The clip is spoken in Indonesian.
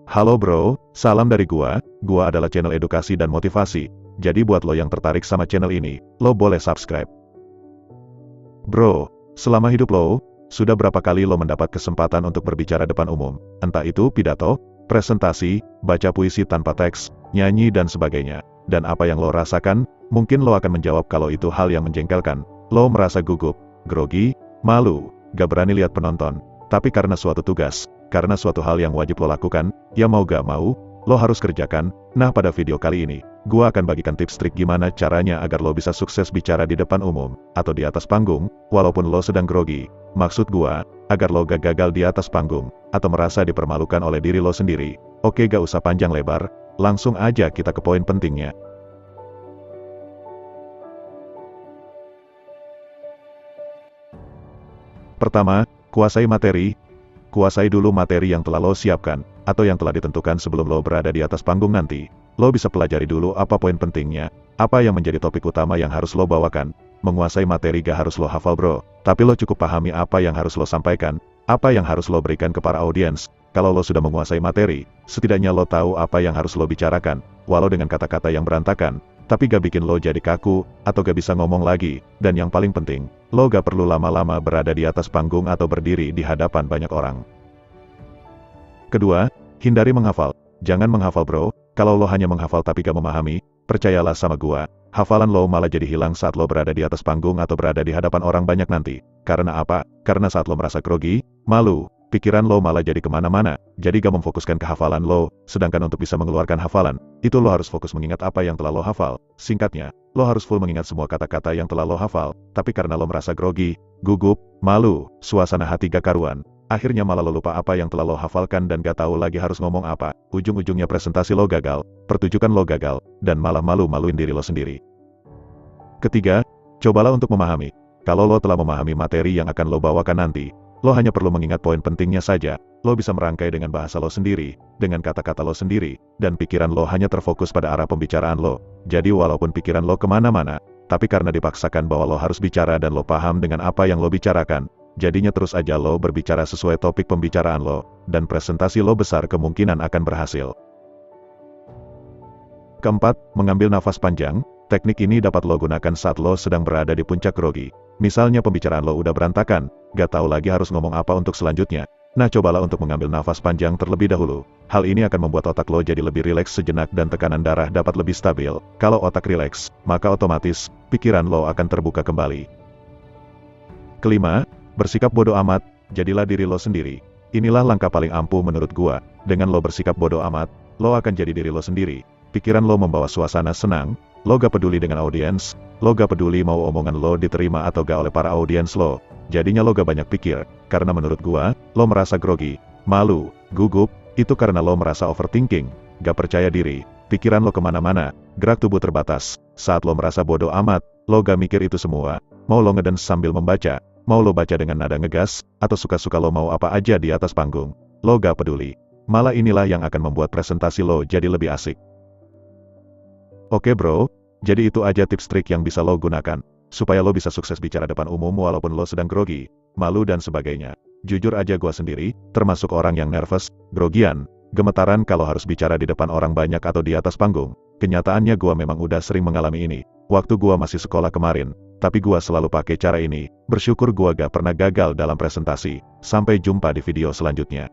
Halo bro, salam dari gua adalah channel edukasi dan motivasi, jadi buat lo yang tertarik sama channel ini, lo boleh subscribe. Bro, selama hidup lo, sudah berapa kali lo mendapat kesempatan untuk berbicara depan umum, entah itu pidato, presentasi, baca puisi tanpa teks, nyanyi dan sebagainya, dan apa yang lo rasakan, mungkin lo akan menjawab kalau itu hal yang menjengkelkan, lo merasa gugup, grogi, malu, gak berani lihat penonton, tapi karena suatu tugas, karena suatu hal yang wajib lo lakukan, ya mau gak mau, lo harus kerjakan. Nah pada video kali ini, gua akan bagikan tips trik gimana caranya agar lo bisa sukses bicara di depan umum, atau di atas panggung, walaupun lo sedang grogi. Maksud gua, agar lo gak gagal di atas panggung, atau merasa dipermalukan oleh diri lo sendiri. Oke gak usah panjang lebar, langsung aja kita ke poin pentingnya. Pertama, kuasai materi. Kuasai dulu materi yang telah lo siapkan, atau yang telah ditentukan sebelum lo berada di atas panggung nanti. Lo bisa pelajari dulu apa poin pentingnya, apa yang menjadi topik utama yang harus lo bawakan. Menguasai materi gak harus lo hafal bro, tapi lo cukup pahami apa yang harus lo sampaikan, apa yang harus lo berikan ke para audiens. Kalau lo sudah menguasai materi, setidaknya lo tahu apa yang harus lo bicarakan, walau dengan kata-kata yang berantakan, tapi gak bikin lo jadi kaku, atau gak bisa ngomong lagi, dan yang paling penting, lo gak perlu lama-lama berada di atas panggung atau berdiri di hadapan banyak orang. Kedua, hindari menghafal. Jangan menghafal bro, kalau lo hanya menghafal tapi gak memahami, percayalah sama gua, hafalan lo malah jadi hilang saat lo berada di atas panggung atau berada di hadapan orang banyak nanti. Karena apa? Karena saat lo merasa grogi, malu, pikiran lo malah jadi kemana-mana, jadi gak memfokuskan ke hafalan lo, sedangkan untuk bisa mengeluarkan hafalan, itu lo harus fokus mengingat apa yang telah lo hafal. Singkatnya, lo harus full mengingat semua kata-kata yang telah lo hafal, tapi karena lo merasa grogi, gugup, malu, suasana hati gak karuan, akhirnya malah lo lupa apa yang telah lo hafalkan dan gak tahu lagi harus ngomong apa, ujung-ujungnya presentasi lo gagal, pertunjukan lo gagal, dan malah malu-maluin diri lo sendiri. Ketiga, cobalah untuk memahami. Kalau lo telah memahami materi yang akan lo bawakan nanti, lo hanya perlu mengingat poin pentingnya saja, lo bisa merangkai dengan bahasa lo sendiri, dengan kata-kata lo sendiri, dan pikiran lo hanya terfokus pada arah pembicaraan lo. Jadi walaupun pikiran lo kemana-mana, tapi karena dipaksakan bahwa lo harus bicara dan lo paham dengan apa yang lo bicarakan, jadinya terus aja lo berbicara sesuai topik pembicaraan lo, dan presentasi lo besar kemungkinan akan berhasil. Keempat, mengambil nafas panjang. Teknik ini dapat lo gunakan saat lo sedang berada di puncak grogi. Misalnya pembicaraan lo udah berantakan, gak tahu lagi harus ngomong apa untuk selanjutnya. Nah cobalah untuk mengambil nafas panjang terlebih dahulu. Hal ini akan membuat otak lo jadi lebih rileks sejenak dan tekanan darah dapat lebih stabil. Kalau otak rileks, maka otomatis, pikiran lo akan terbuka kembali. Kelima, bersikap bodoh amat, jadilah diri lo sendiri. Inilah langkah paling ampuh menurut gua. Dengan lo bersikap bodoh amat, lo akan jadi diri lo sendiri. Pikiran lo membawa suasana senang, lo gak peduli dengan audiens, lo gak peduli mau omongan lo diterima atau gak oleh para audiens lo. Jadinya lo gak banyak pikir, karena menurut gua, lo merasa grogi, malu, gugup, itu karena lo merasa overthinking, gak percaya diri, pikiran lo kemana-mana, gerak tubuh terbatas. Saat lo merasa bodoh amat, lo gak mikir itu semua, mau lo ngedance sambil membaca, mau lo baca dengan nada ngegas, atau suka-suka lo mau apa aja di atas panggung, lo gak peduli. Malah inilah yang akan membuat presentasi lo jadi lebih asik. Oke bro, jadi itu aja tips trik yang bisa lo gunakan, supaya lo bisa sukses bicara depan umum walaupun lo sedang grogi, malu dan sebagainya. Jujur aja gua sendiri, termasuk orang yang nervous, grogian, gemetaran kalau harus bicara di depan orang banyak atau di atas panggung. Kenyataannya gua memang udah sering mengalami ini, waktu gua masih sekolah kemarin, tapi gua selalu pakai cara ini, bersyukur gua gak pernah gagal dalam presentasi. Sampai jumpa di video selanjutnya.